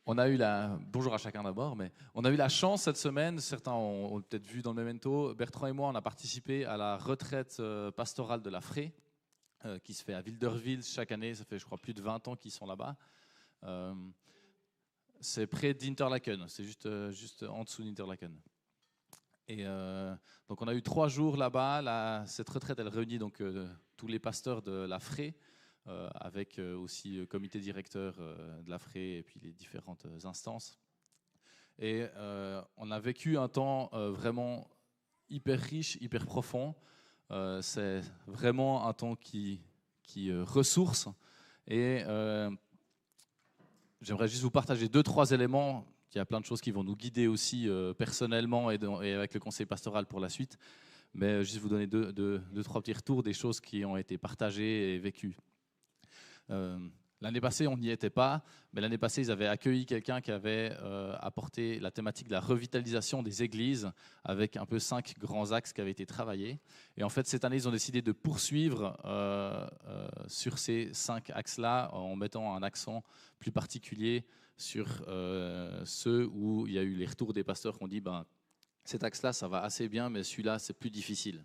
On a eu bonjour à chacun d'abord, mais on a eu la chance cette semaine, certains ont peut-être vu dans le Memento, Bertrand et moi, on a participé à la retraite pastorale de la Frée, qui se fait à Wilderwil chaque année. Ça fait, je crois, plus de 20 ans qu'ils sont là-bas. C'est près d'Interlaken, c'est juste en dessous d'Interlaken. Et donc on a eu 3 jours là-bas. Cette retraite, elle réunit donc tous les pasteurs de la Frée, avec aussi comité directeur de la Frée et puis les différentes instances. Et on a vécu un temps vraiment hyper riche, hyper profond. C'est vraiment un temps qui ressource. Et j'aimerais juste vous partager 2-3 éléments. Il y a plein de choses qui vont nous guider aussi personnellement et avec le conseil pastoral pour la suite. Mais juste vous donner 2-3 petits retours des choses qui ont été partagées et vécues. L'année passée, on n'y était pas, mais l'année passée, ils avaient accueilli quelqu'un qui avait apporté la thématique de la revitalisation des églises avec un peu 5 grands axes qui avaient été travaillés. Et en fait, cette année, ils ont décidé de poursuivre sur ces 5 axes-là en mettant un accent plus particulier sur ceux où il y a eu les retours des pasteurs qui ont dit cet axe-là, ça va assez bien, mais celui-là, c'est plus difficile.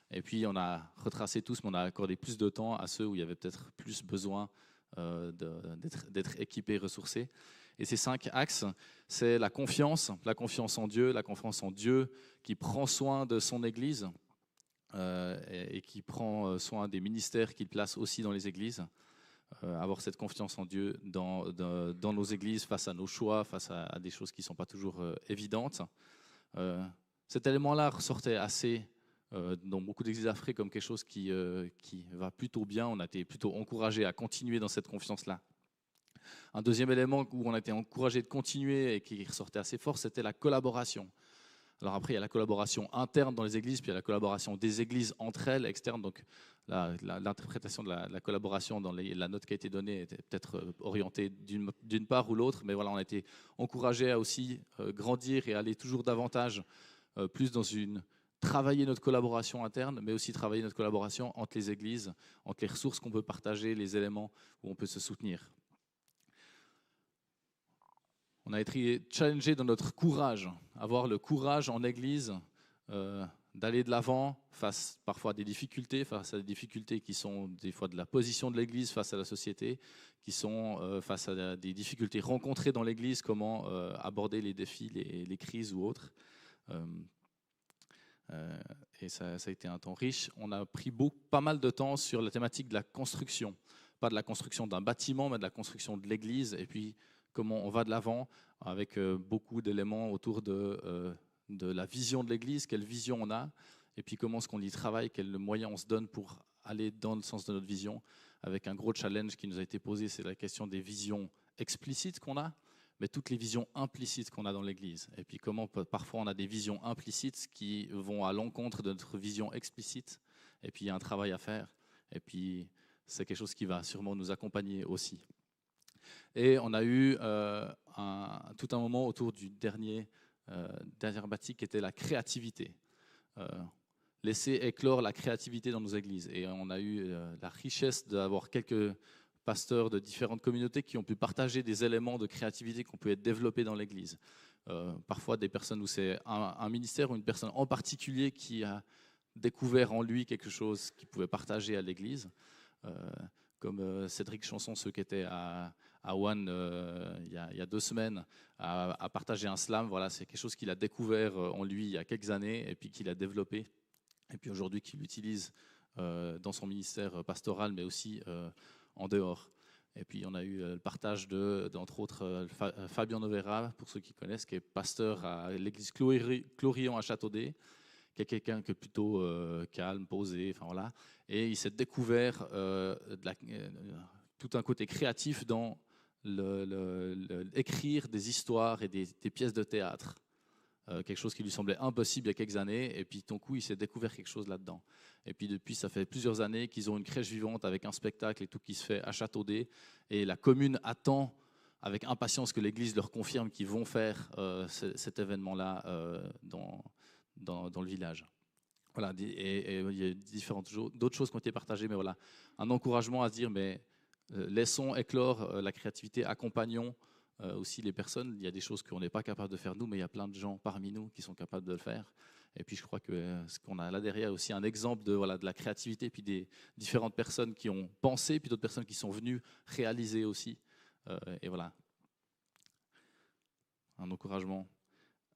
Et puis, on a retracé tous, mais on a accordé plus de temps à ceux où il y avait peut-être plus besoin d'être équipés, ressourcés. Et ces 5 axes, c'est la confiance en Dieu qui prend soin de son Église et qui prend soin des ministères qu'il place aussi dans les églises. Avoir cette confiance en Dieu dans nos églises face à nos choix, face à des choses qui ne sont pas toujours évidentes. Cet élément-là ressortait assez dans beaucoup d'églises africaines comme quelque chose qui va plutôt bien. On a été plutôt encouragés à continuer dans cette confiance-là. Un deuxième élément où on a été encouragés de continuer et qui ressortait assez fort, c'était la collaboration. Alors après, il y a la collaboration interne dans les églises, puis il y a la collaboration des églises entre elles, externes. Donc l'interprétation de la collaboration dans la note qui a été donnée était peut-être orientée d'une part ou l'autre, mais voilà, on a été encouragés à aussi grandir et aller toujours davantage plus dans travailler notre collaboration interne, mais aussi travailler notre collaboration entre les églises, entre les ressources qu'on peut partager, les éléments où on peut se soutenir. On a été challengé dans notre courage, avoir le courage en Église d'aller de l'avant face parfois à des difficultés, face à des difficultés qui sont des fois de la position de l'Église face à la société, qui sont face à des difficultés rencontrées dans l'Église, comment aborder les défis, les crises ou autres. Et ça a été un temps riche. On a pris pas mal de temps sur la thématique de la construction, pas de la construction d'un bâtiment, mais de la construction de l'Église, et puis comment on va de l'avant avec beaucoup d'éléments autour de la vision de l'Église, quelle vision on a, et puis comment est-ce qu'on y travaille, quels moyens on se donne pour aller dans le sens de notre vision, avec un gros challenge qui nous a été posé, c'est la question des visions explicites qu'on a, mais toutes les visions implicites qu'on a dans l'Église. Et puis comment parfois on a des visions implicites qui vont à l'encontre de notre vision explicite, et puis il y a un travail à faire, et puis c'est quelque chose qui va sûrement nous accompagner aussi. Et on a eu tout un moment autour du dernière thématique qui était la créativité. Laisser éclore la créativité dans nos églises. Et on a eu la richesse d'avoir quelques pasteurs de différentes communautés qui ont pu partager des éléments de créativité qu'on peut développer dans l'église. Parfois des personnes où c'est un ministère ou une personne en particulier qui a découvert en lui quelque chose qu'il pouvait partager à l'église. Comme Cédric Chanson, ceux qui étaient à One il y a 2 semaines, a partagé un slam. Voilà, c'est quelque chose qu'il a découvert en lui il y a quelques années et puis qu'il a développé. Et puis aujourd'hui, qu'il utilise dans son ministère pastoral, mais aussi en dehors. Et puis on a eu le partage d'entre autres Fabien Novera, pour ceux qui connaissent, qui est pasteur à l'église Clorion à Châteaudet, qui est quelqu'un qui est plutôt calme, posé, enfin voilà. Et il s'est découvert tout un côté créatif dans écrire des histoires et des pièces de théâtre. Quelque chose qui lui semblait impossible il y a quelques années, et puis tout d'un coup il s'est découvert quelque chose là-dedans. Et puis depuis, ça fait plusieurs années qu'ils ont une crèche vivante avec un spectacle et tout qui se fait à Châteaudet, et la commune attend avec impatience que l'Église leur confirme qu'ils vont faire cet événement-là dans le village. Voilà, et il y a d'autres choses qui ont été partagées, mais voilà, un encouragement à se dire, mais laissons éclore la créativité, accompagnons aussi les personnes. Il y a des choses qu'on n'est pas capable de faire nous, mais il y a plein de gens parmi nous qui sont capables de le faire. Et puis je crois que ce qu'on a là derrière aussi un exemple de, voilà, de la créativité, puis des différentes personnes qui ont pensé, puis d'autres personnes qui sont venues réaliser aussi. Et voilà, un encouragement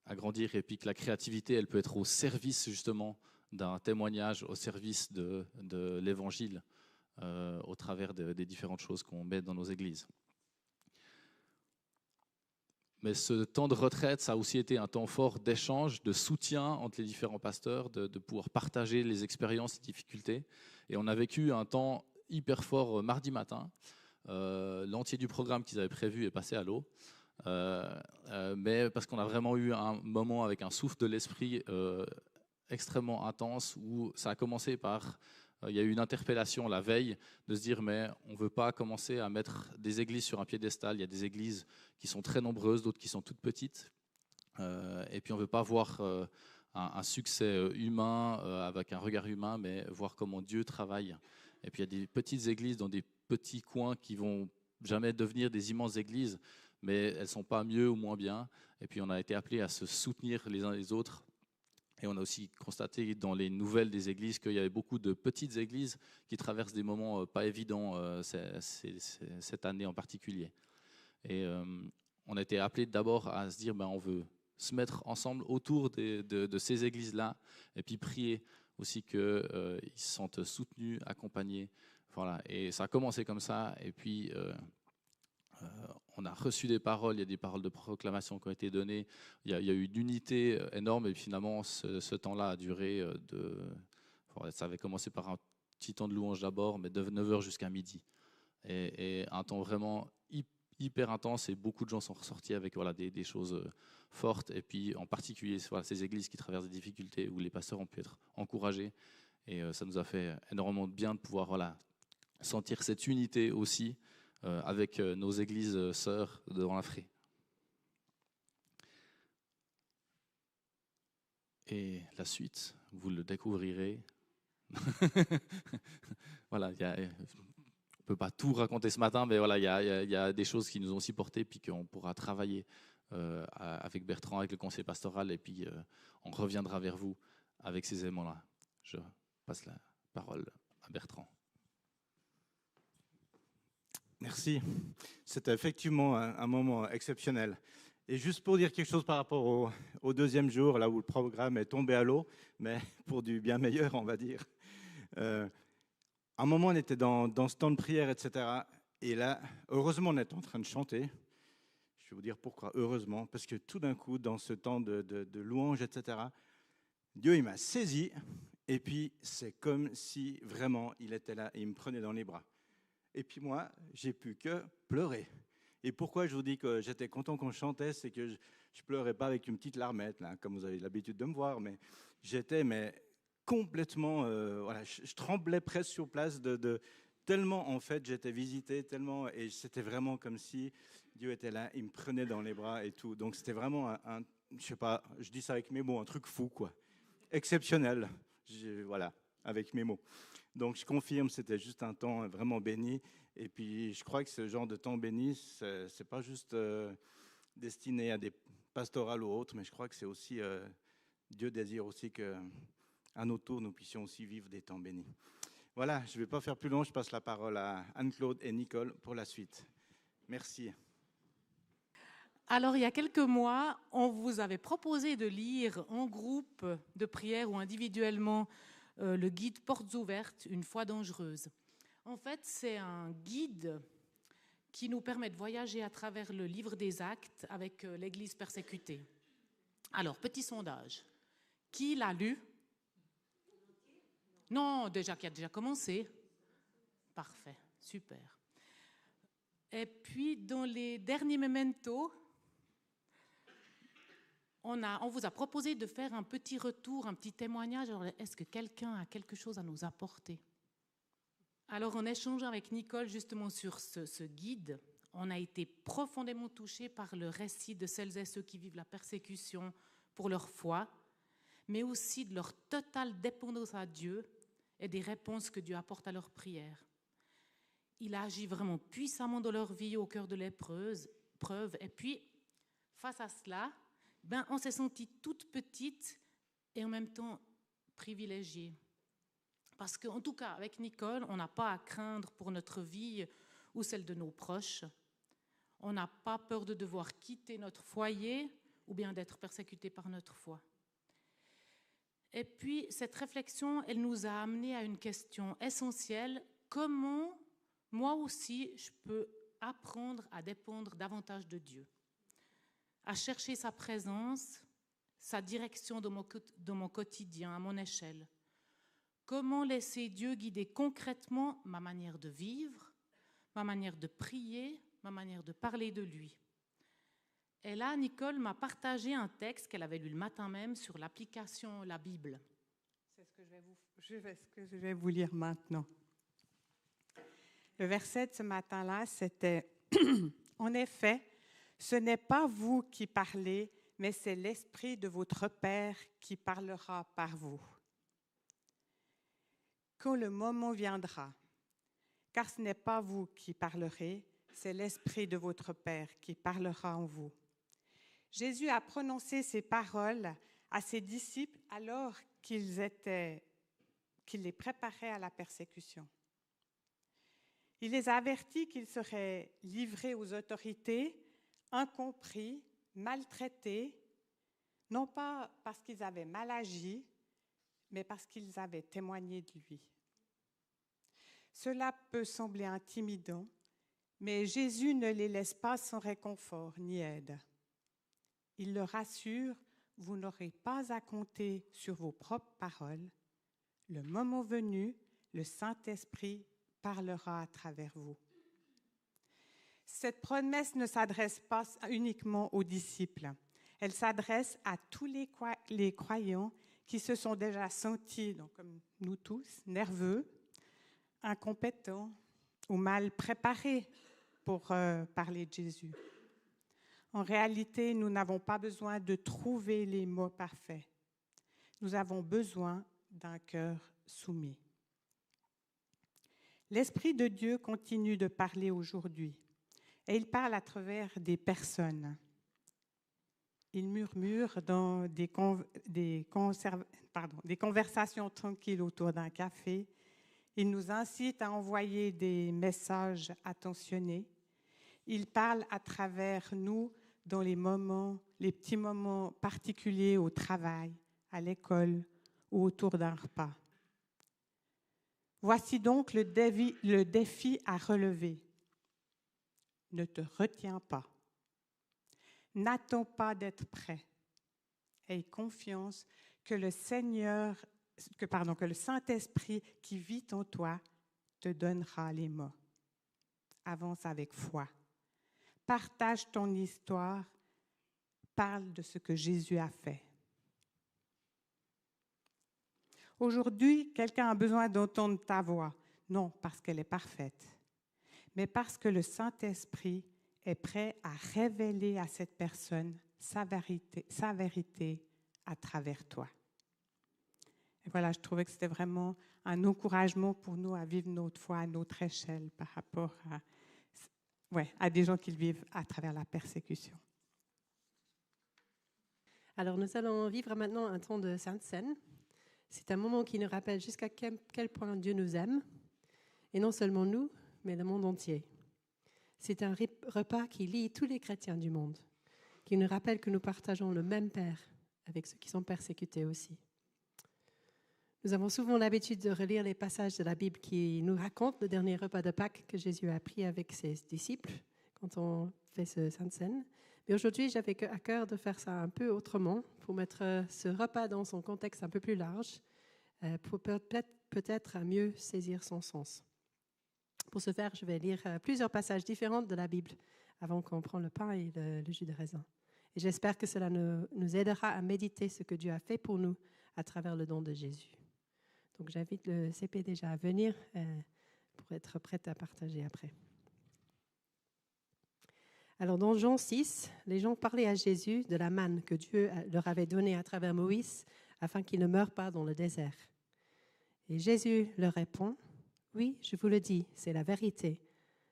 à grandir, et puis que la créativité, elle peut être au service justement d'un témoignage, au service de l'évangile, au travers des différentes choses qu'on met dans nos églises. Mais ce temps de retraite, ça a aussi été un temps fort d'échange, de soutien entre les différents pasteurs, de pouvoir partager les expériences, les difficultés. Et on a vécu un temps hyper fort mardi matin. L'entier du programme qu'ils avaient prévu est passé à l'eau. Mais parce qu'on a vraiment eu un moment avec un souffle de l'esprit extrêmement intense, où ça a commencé par... il y a eu une interpellation la veille de se dire mais on ne veut pas commencer à mettre des églises sur un piédestal. Il y a des églises qui sont très nombreuses, d'autres qui sont toutes petites. Et puis on ne veut pas voir un succès humain avec un regard humain, mais voir comment Dieu travaille. Et puis il y a des petites églises dans des petits coins qui vont jamais devenir des immenses églises, mais elles ne sont pas mieux ou moins bien. Et puis on a été appelés à se soutenir les uns les autres. Et on a aussi constaté dans les nouvelles des églises qu'il y avait beaucoup de petites églises qui traversent des moments pas évidents cette année en particulier. Et on a été appelés d'abord à se dire on veut se mettre ensemble autour de ces églises-là, et puis prier aussi qu'ils se sentent soutenus, accompagnés. Voilà. Et ça a commencé comme ça, et puis on a reçu des paroles, il y a des paroles de proclamation qui ont été données, il y a eu une unité énorme, et finalement ce temps-là a duré ça avait commencé par un petit temps de louange d'abord, mais de 9h jusqu'à midi. Et un temps vraiment hyper intense, et beaucoup de gens sont ressortis avec des choses fortes, et puis en particulier ces églises qui traversent des difficultés, où les pasteurs ont pu être encouragés, et ça nous a fait énormément de bien de pouvoir sentir cette unité aussi avec nos églises sœurs devant la Frée. Et la suite, vous le découvrirez. Voilà, on ne peut pas tout raconter ce matin, mais voilà, il y a des choses qui nous ont aussi portés, puis qu'on pourra travailler avec Bertrand, avec le conseil pastoral, et puis on reviendra vers vous avec ces éléments-là. Je passe la parole à Bertrand. Merci. C'était effectivement un moment exceptionnel. Et juste pour dire quelque chose par rapport au deuxième jour, là où le programme est tombé à l'eau, mais pour du bien meilleur, on va dire. À un moment, on était dans ce temps de prière, etc. Et là, heureusement, on est en train de chanter. Je vais vous dire pourquoi, heureusement. Parce que tout d'un coup, dans ce temps de louange, etc., Dieu, il m'a saisi. Et puis, c'est comme si vraiment, il était là et il me prenait dans les bras. Et puis moi, j'ai pu que pleurer. Et pourquoi je vous dis que j'étais content qu'on chantait, c'est que je ne pleurais pas avec une petite larmette, là, comme vous avez l'habitude de me voir, mais j'étais complètement, je tremblais presque sur place tellement en fait j'étais visité, tellement, et c'était vraiment comme si Dieu était là, il me prenait dans les bras et tout. Donc c'était vraiment je sais pas, je dis ça avec mes mots, un truc fou quoi, exceptionnel, voilà, avec mes mots. Donc je confirme, c'était juste un temps vraiment béni. Et puis je crois que ce genre de temps béni, c'est pas juste destiné à des pastorales ou autres, mais je crois que c'est aussi Dieu désire aussi que à notre tour nous puissions aussi vivre des temps bénis. Voilà, je ne vais pas faire plus long, je passe la parole à Anne-Claude et Nicole pour la suite. Merci. Alors, il y a quelques mois, on vous avait proposé de lire en groupe de prière ou individuellement le guide Portes ouvertes, une foi dangereuse. En fait, c'est un guide qui nous permet de voyager à travers le livre des Actes avec l'Église persécutée. Alors, petit sondage. Qui l'a lu? Non, qui a déjà commencé. Parfait, super. Et puis, dans les derniers mementos, on vous a proposé de faire un petit retour, un petit témoignage. Alors, est-ce que quelqu'un a quelque chose à nous apporter? Alors, en échangeant avec Nicole justement sur ce guide, on a été profondément touchés par le récit de celles et ceux qui vivent la persécution pour leur foi, mais aussi de leur totale dépendance à Dieu et des réponses que Dieu apporte à leurs prières. Il a agi vraiment puissamment dans leur vie au cœur de l'épreuve, preuves. Et puis, face à cela, on s'est senti toute petite et en même temps privilégiée. Parce qu'en tout cas, avec Nicole, on n'a pas à craindre pour notre vie ou celle de nos proches. On n'a pas peur de devoir quitter notre foyer ou bien d'être persécuté par notre foi. Et puis, cette réflexion, elle nous a amené à une question essentielle. Comment, moi aussi, je peux apprendre à dépendre davantage de Dieu, à chercher sa présence, sa direction dans mon quotidien, à mon échelle. Comment laisser Dieu guider concrètement ma manière de vivre, ma manière de prier, ma manière de parler de lui. Et là, Nicole m'a partagé un texte qu'elle avait lu le matin même sur l'application La Bible. C'est ce que je vais vous lire maintenant. Le verset de ce matin-là, c'était « En effet, ce n'est pas vous qui parlez, mais c'est l'Esprit de votre Père qui parlera par vous. Quand le moment viendra, car ce n'est pas vous qui parlerez, c'est l'Esprit de votre Père qui parlera en vous. » Jésus a prononcé ces paroles à ses disciples alors qu'il les préparait à la persécution. Il les a avertis qu'ils seraient livrés aux autorités, incompris, maltraités, non pas parce qu'ils avaient mal agi, mais parce qu'ils avaient témoigné de lui. Cela peut sembler intimidant, mais Jésus ne les laisse pas sans réconfort ni aide. Il leur assure, vous n'aurez pas à compter sur vos propres paroles. Le moment venu, le Saint-Esprit parlera à travers vous. Cette promesse ne s'adresse pas uniquement aux disciples. Elle s'adresse à tous les croyants qui se sont déjà sentis, donc comme nous tous, nerveux, incompétents ou mal préparés pour parler de Jésus. En réalité, nous n'avons pas besoin de trouver les mots parfaits. Nous avons besoin d'un cœur soumis. L'Esprit de Dieu continue de parler aujourd'hui et il parle à travers des personnes. Il murmure dans des conversations tranquilles autour d'un café. Il nous incite à envoyer des messages attentionnés. Il parle à travers nous dans les petits moments particuliers au travail, à l'école ou autour d'un repas. Voici donc le défi à relever. Ne te retiens pas. N'attends pas d'être prêt. Aie confiance que le Saint-Esprit qui vit en toi te donnera les mots. Avance avec foi. Partage ton histoire. Parle de ce que Jésus a fait. Aujourd'hui, quelqu'un a besoin d'entendre ta voix. Non parce qu'elle est parfaite, mais parce que le Saint-Esprit est prêt à révéler à cette personne sa vérité à travers toi. Et voilà, je trouvais que c'était vraiment un encouragement pour nous à vivre notre foi à notre échelle par rapport à des gens qui le vivent à travers la persécution. Alors nous allons vivre maintenant un temps de Sainte Seine. C'est un moment qui nous rappelle jusqu'à quel point Dieu nous aime, et non seulement nous, mais le monde entier. C'est un repas qui lie tous les chrétiens du monde, qui nous rappelle que nous partageons le même Père avec ceux qui sont persécutés aussi. Nous avons souvent l'habitude de relire les passages de la Bible qui nous racontent le dernier repas de Pâques que Jésus a pris avec ses disciples quand on fait ce Sainte Seine. Mais aujourd'hui, j'avais à cœur de faire ça un peu autrement, pour mettre ce repas dans son contexte un peu plus large, pour peut-être mieux saisir son sens. Pour ce faire, je vais lire plusieurs passages différents de la Bible avant qu'on prenne le pain et le jus de raisin. Et j'espère que cela nous aidera à méditer ce que Dieu a fait pour nous à travers le don de Jésus. Donc j'invite le CP déjà à venir pour être prête à partager après. Alors dans Jean 6, les gens parlaient à Jésus de la manne que Dieu leur avait donnée à travers Moïse afin qu'ils ne meurent pas dans le désert. Et Jésus leur répond, « Oui, je vous le dis, c'est la vérité.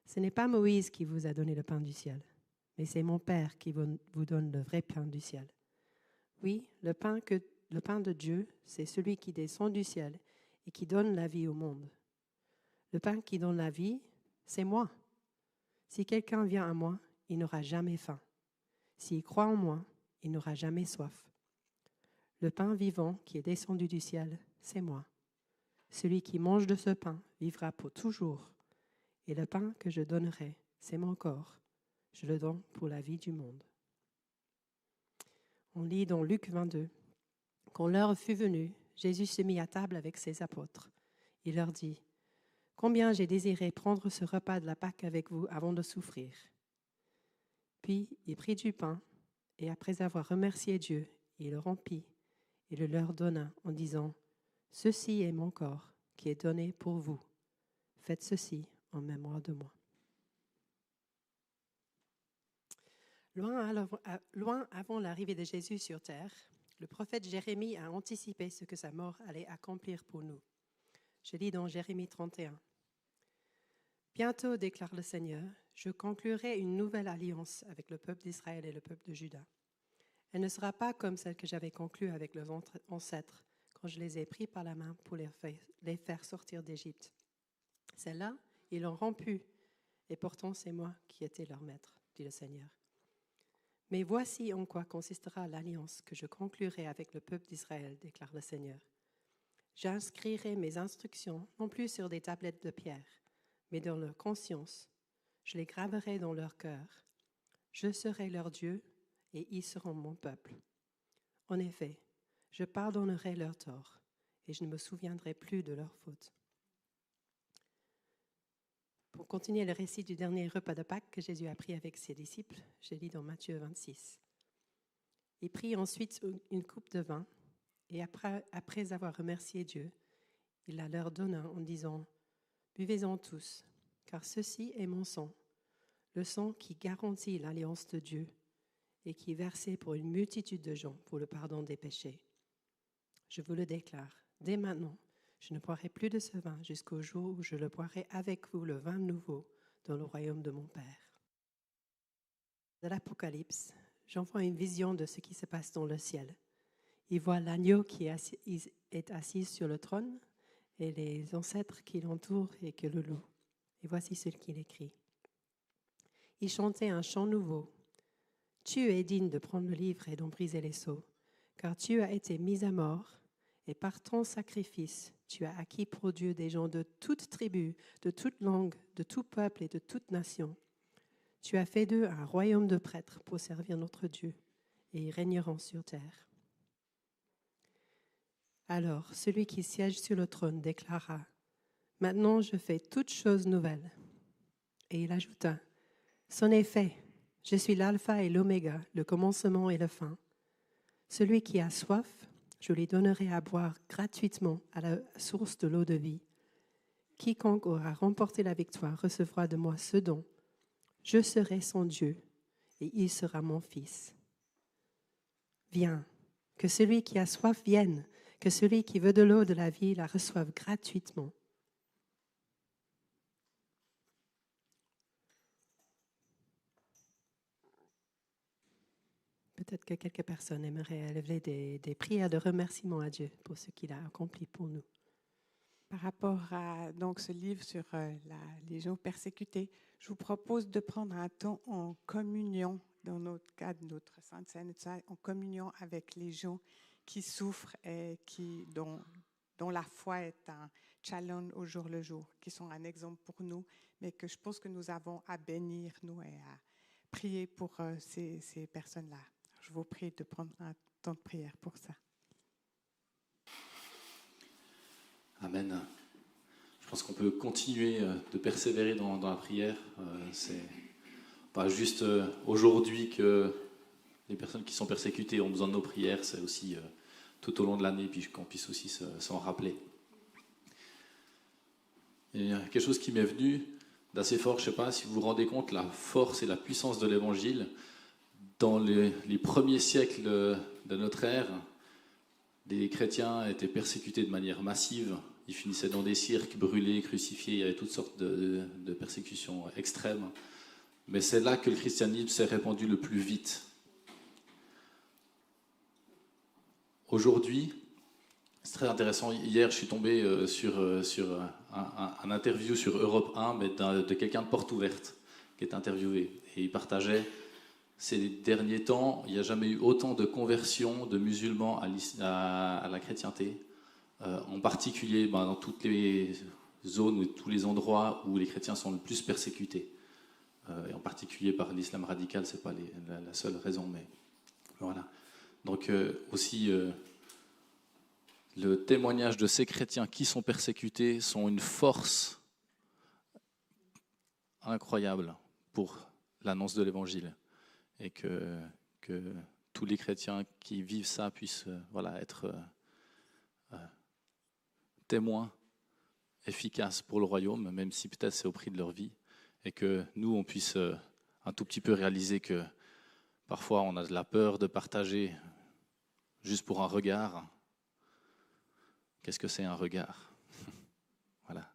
Ce n'est pas Moïse qui vous a donné le pain du ciel, mais c'est mon Père qui vous donne le vrai pain du ciel. Oui, le pain de Dieu, c'est celui qui descend du ciel et qui donne la vie au monde. Le pain qui donne la vie, c'est moi. Si quelqu'un vient à moi, il n'aura jamais faim. S'il croit en moi, il n'aura jamais soif. Le pain vivant qui est descendu du ciel, c'est moi. Celui qui mange de ce pain vivra pour toujours. Et le pain que je donnerai, c'est mon corps. Je le donne pour la vie du monde. On lit dans Luc 22. Quand l'heure fut venue, Jésus se mit à table avec ses apôtres. Il leur dit, « Combien j'ai désiré prendre ce repas de la Pâque avec vous avant de souffrir. » Puis il prit du pain, et après avoir remercié Dieu, il le rompit et le leur donna en disant, « Ceci est mon corps qui est donné pour vous. Faites ceci en mémoire de moi. » Loin avant l'arrivée de Jésus sur terre, le prophète Jérémie a anticipé ce que sa mort allait accomplir pour nous. Je lis dans Jérémie 31. « Bientôt, déclare le Seigneur, je conclurai une nouvelle alliance avec le peuple d'Israël et le peuple de Juda. Elle ne sera pas comme celle que j'avais conclue avec leurs ancêtres quand je les ai pris par la main pour les faire sortir d'Égypte. Celle-là, ils l'ont rompue, et pourtant c'est moi qui étais leur maître, dit le Seigneur. Mais voici en quoi consistera l'alliance que je conclurai avec le peuple d'Israël, déclare le Seigneur. J'inscrirai mes instructions non plus sur des tablettes de pierre, mais dans leur conscience. Je les graverai dans leur cœur. Je serai leur Dieu et ils seront mon peuple. En effet, je pardonnerai leurs torts et je ne me souviendrai plus de leurs fautes. » Pour continuer le récit du dernier repas de Pâques que Jésus a pris avec ses disciples, je lis dans Matthieu 26. Il prit ensuite une coupe de vin et après avoir remercié Dieu, il la leur donna en disant « Buvez-en tous, car ceci est mon sang, le sang qui garantit l'alliance de Dieu et qui est versé pour une multitude de gens pour le pardon des péchés. Je vous le déclare, dès maintenant, je ne boirai plus de ce vin jusqu'au jour où je le boirai avec vous le vin nouveau dans le royaume de mon Père. » De l'Apocalypse, j'en vois une vision de ce qui se passe dans le ciel. Il voit l'agneau qui est assis sur le trône et les ancêtres qui l'entourent et que le louent. Et voici ce qu'il écrit. Il chantait un chant nouveau. « Tu es digne de prendre le livre et d'en briser les sceaux, car tu as été mis à mort, et par ton sacrifice, tu as acquis pour Dieu des gens de toute tribu, de toute langue, de tout peuple et de toute nation. Tu as fait d'eux un royaume de prêtres pour servir notre Dieu, et ils régneront sur terre. » Alors, celui qui siège sur le trône déclara, « Maintenant, je fais toutes choses nouvelles. » Et il ajouta, « C'en est fait, je suis l'alpha et l'oméga, le commencement et la fin. Celui qui a soif, je lui donnerai à boire gratuitement à la source de l'eau de vie. Quiconque aura remporté la victoire recevra de moi ce don. Je serai son Dieu et il sera mon fils. Viens, que celui qui a soif vienne, que celui qui veut de l'eau de la vie la reçoive gratuitement. » Peut-être que quelques personnes aimeraient élever des prières de remerciement à Dieu pour ce qu'il a accompli pour nous. Par rapport à donc, ce livre sur les gens persécutés, je vous propose de prendre un temps en communion, dans notre cadre, notre Sainte Seine, en communion avec les gens qui souffrent et dont la foi est un challenge au jour le jour, qui sont un exemple pour nous, mais que je pense que nous avons à bénir, nous, et à prier pour ces personnes-là. Je vous prie de prendre un temps de prière pour ça. Amen. Je pense qu'on peut continuer de persévérer dans la prière. C'est pas juste aujourd'hui que les personnes qui sont persécutées ont besoin de nos prières, c'est aussi tout au long de l'année, puis qu'on puisse aussi s'en rappeler. Il y a quelque chose qui m'est venu d'assez fort, je ne sais pas si vous vous rendez compte, la force et la puissance de l'Évangile. Dans les premiers siècles de notre ère, les chrétiens étaient persécutés de manière massive. Ils finissaient dans des cirques, brûlés, crucifiés. Il y avait toutes sortes de persécutions extrêmes. Mais c'est là que le christianisme s'est répandu le plus vite. Aujourd'hui, c'est très intéressant. Hier, je suis tombé sur un interview sur Europe 1, mais de quelqu'un de Porte Ouverte qui est interviewé. Et il partageait, ces derniers temps, il n'y a jamais eu autant de conversions de musulmans à la chrétienté, en particulier dans toutes les zones ou tous les endroits où les chrétiens sont le plus persécutés. Et en particulier par l'islam radical, ce n'est pas la seule raison, mais voilà. Donc aussi, le témoignage de ces chrétiens qui sont persécutés sont une force incroyable pour l'annonce de l'évangile. Et que tous les chrétiens qui vivent ça puissent être témoins efficaces pour le royaume, même si peut-être c'est au prix de leur vie. Et que nous, on puisse un tout petit peu réaliser que parfois on a de la peur de partager juste pour un regard. Qu'est-ce que c'est un regard? Voilà.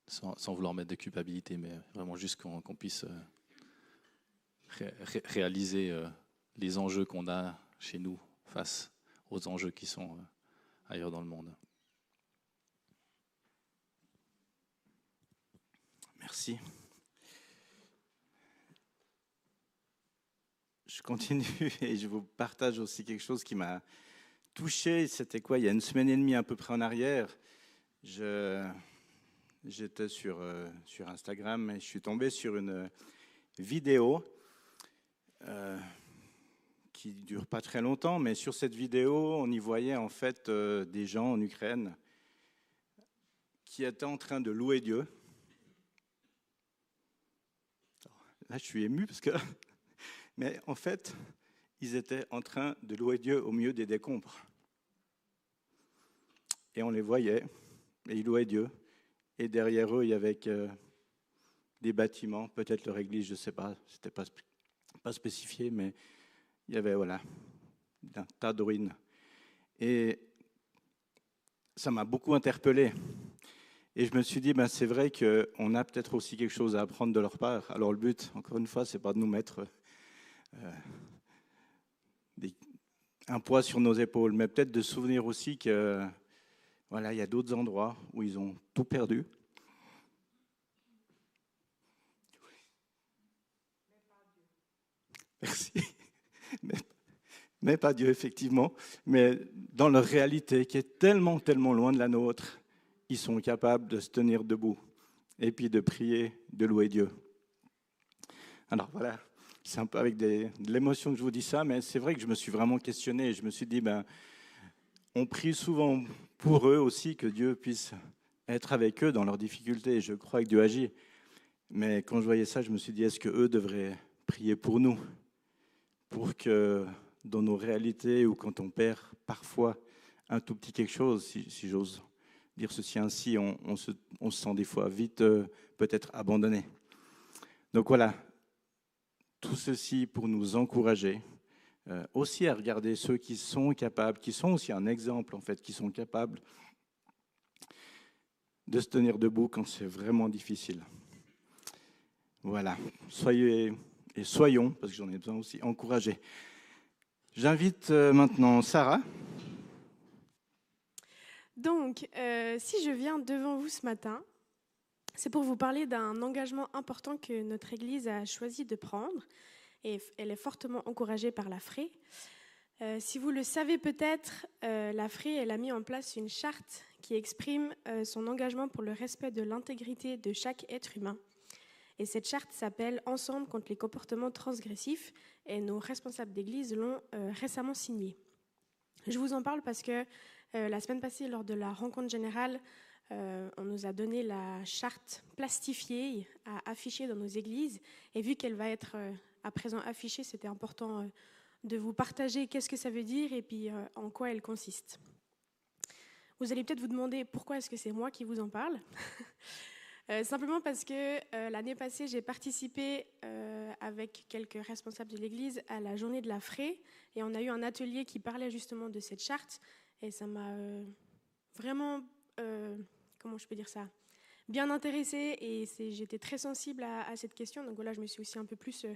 Sans vouloir mettre de culpabilité, mais vraiment juste qu'on puisse réaliser les enjeux qu'on a chez nous face aux enjeux qui sont ailleurs dans le monde. Merci. Je continue et je vous partage aussi quelque chose qui m'a touché. C'était quoi? Il y a une semaine et demie à peu près en arrière, j'étais sur Instagram et je suis tombé sur une vidéo qui ne dure pas très longtemps, mais sur cette vidéo, on y voyait en fait des gens en Ukraine qui étaient en train de louer Dieu. Là, je suis ému parce que... Mais en fait, ils étaient en train de louer Dieu au milieu des décombres. Et on les voyait, et ils louaient Dieu. Et derrière eux, il y avait des bâtiments, peut-être leur église, je ne sais pas, c'était pas spécifié, mais il y avait un tas de ruines. Et ça m'a beaucoup interpellé. Et je me suis dit, c'est vrai qu'on a peut-être aussi quelque chose à apprendre de leur part. Alors le but, encore une fois, c'est pas de nous mettre un poids sur nos épaules, mais peut-être de se souvenir aussi que il y a d'autres endroits où ils ont tout perdu. Merci. Mais pas Dieu, effectivement. Mais dans leur réalité, qui est tellement, tellement loin de la nôtre, ils sont capables de se tenir debout et puis de prier, de louer Dieu. Alors voilà, c'est un peu avec de l'émotion que je vous dis ça, mais c'est vrai que je me suis vraiment questionné. Je me suis dit, on prie souvent pour eux aussi, que Dieu puisse être avec eux dans leurs difficultés. Je crois que Dieu agit. Mais quand je voyais ça, je me suis dit, est-ce qu'eux devraient prier pour nous? Pour que dans nos réalités, ou quand on perd parfois un tout petit quelque chose, si j'ose dire ceci ainsi, on se sent des fois vite peut-être abandonné. Donc voilà, tout ceci pour nous encourager aussi à regarder ceux qui sont capables, qui sont aussi un exemple en fait, qui sont capables de se tenir debout quand c'est vraiment difficile. Voilà, soyons, parce que j'en ai besoin aussi, encouragés. J'invite maintenant Sarah. Donc, si je viens devant vous ce matin, c'est pour vous parler d'un engagement important que notre Église a choisi de prendre, et elle est fortement encouragée par la FRE. Si vous le savez peut-être, la FRE elle a mis en place une charte qui exprime son engagement pour le respect de l'intégrité de chaque être humain. Et cette charte s'appelle « Ensemble contre les comportements transgressifs » et nos responsables d'Église l'ont récemment signée. Je vous en parle parce que la semaine passée, lors de la rencontre générale, on nous a donné la charte plastifiée à afficher dans nos églises. Et vu qu'elle va être à présent affichée, c'était important de vous partager qu'est-ce que ça veut dire et puis en quoi elle consiste. Vous allez peut-être vous demander pourquoi est-ce que c'est moi qui vous en parle. Simplement parce que l'année passée, j'ai participé avec quelques responsables de l'Église à la journée de la FRE et on a eu un atelier qui parlait justement de cette charte et ça m'a vraiment, comment je peux dire ça, bien intéressée et j'étais très sensible à cette question. Donc voilà, je me suis aussi un peu plus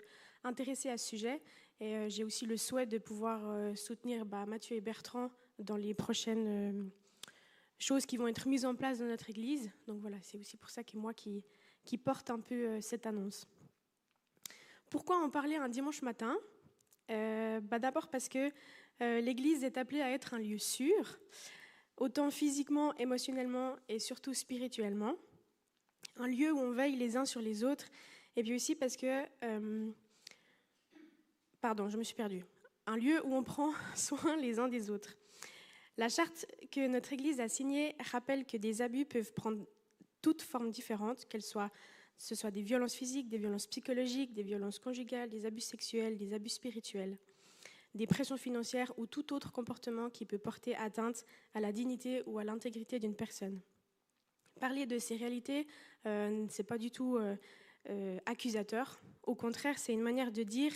intéressée à ce sujet. Et j'ai aussi le souhait de pouvoir soutenir Mathieu et Bertrand dans les prochaines choses qui vont être mises en place dans notre Église. Donc voilà, c'est aussi pour ça que moi qui porte un peu cette annonce. Pourquoi en parler un dimanche matin ? D'abord parce que l'Église est appelée à être un lieu sûr, autant physiquement, émotionnellement et surtout spirituellement. Un lieu où on veille les uns sur les autres, et puis aussi parce que... je me suis perdue. Un lieu où on prend soin les uns des autres. La charte que notre Église a signée rappelle que des abus peuvent prendre toutes formes différentes, ce soit des violences physiques, des violences psychologiques, des violences conjugales, des abus sexuels, des abus spirituels, des pressions financières ou tout autre comportement qui peut porter atteinte à la dignité ou à l'intégrité d'une personne. Parler de ces réalités, ce n'est pas du tout accusateur. Au contraire, c'est une manière de dire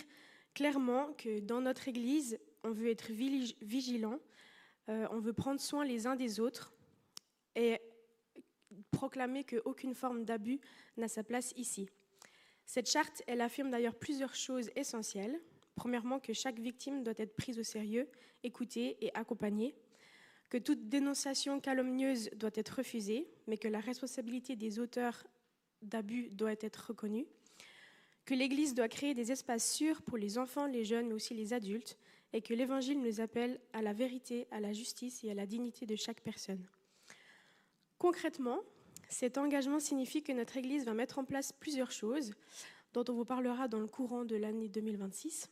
clairement que dans notre Église, on veut être vigilant, on veut prendre soin les uns des autres et proclamer qu'aucune forme d'abus n'a sa place ici. Cette charte, elle affirme d'ailleurs plusieurs choses essentielles. Premièrement, que chaque victime doit être prise au sérieux, écoutée et accompagnée, que toute dénonciation calomnieuse doit être refusée, mais que la responsabilité des auteurs d'abus doit être reconnue, que l'Église doit créer des espaces sûrs pour les enfants, les jeunes, mais aussi les adultes, et que l'Évangile nous appelle à la vérité, à la justice et à la dignité de chaque personne. Concrètement, cet engagement signifie que notre Église va mettre en place plusieurs choses dont on vous parlera dans le courant de l'année 2026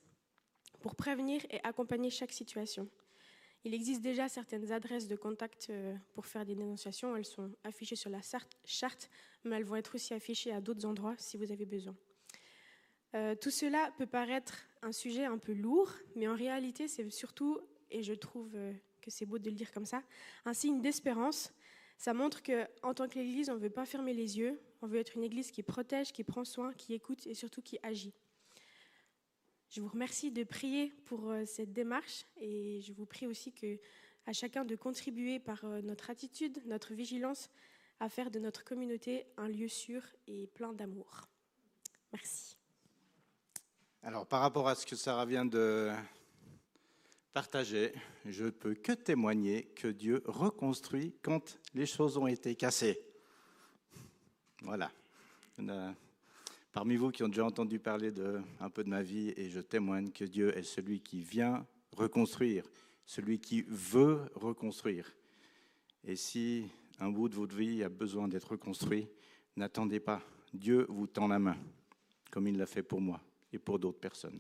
pour prévenir et accompagner chaque situation. Il existe déjà certaines adresses de contact pour faire des dénonciations. Elles sont affichées sur la charte, mais elles vont être aussi affichées à d'autres endroits si vous avez besoin. Tout cela peut paraître un sujet un peu lourd, mais en réalité, c'est surtout, et je trouve que c'est beau de le dire comme ça, un signe d'espérance. Ça montre qu'en tant qu'Église, on ne veut pas fermer les yeux, on veut être une Église qui protège, qui prend soin, qui écoute et surtout qui agit. Je vous remercie de prier pour cette démarche et je vous prie aussi à chacun de contribuer par notre attitude, notre vigilance, à faire de notre communauté un lieu sûr et plein d'amour. Merci. Alors, par rapport à ce que Sarah vient de partager, je ne peux que témoigner que Dieu reconstruit quand les choses ont été cassées. Voilà. Parmi vous qui ont déjà entendu parler un peu de ma vie, et je témoigne que Dieu est celui qui vient reconstruire, celui qui veut reconstruire. Et si un bout de votre vie a besoin d'être reconstruit, n'attendez pas. Dieu vous tend la main, comme il l'a fait pour moi et pour d'autres personnes.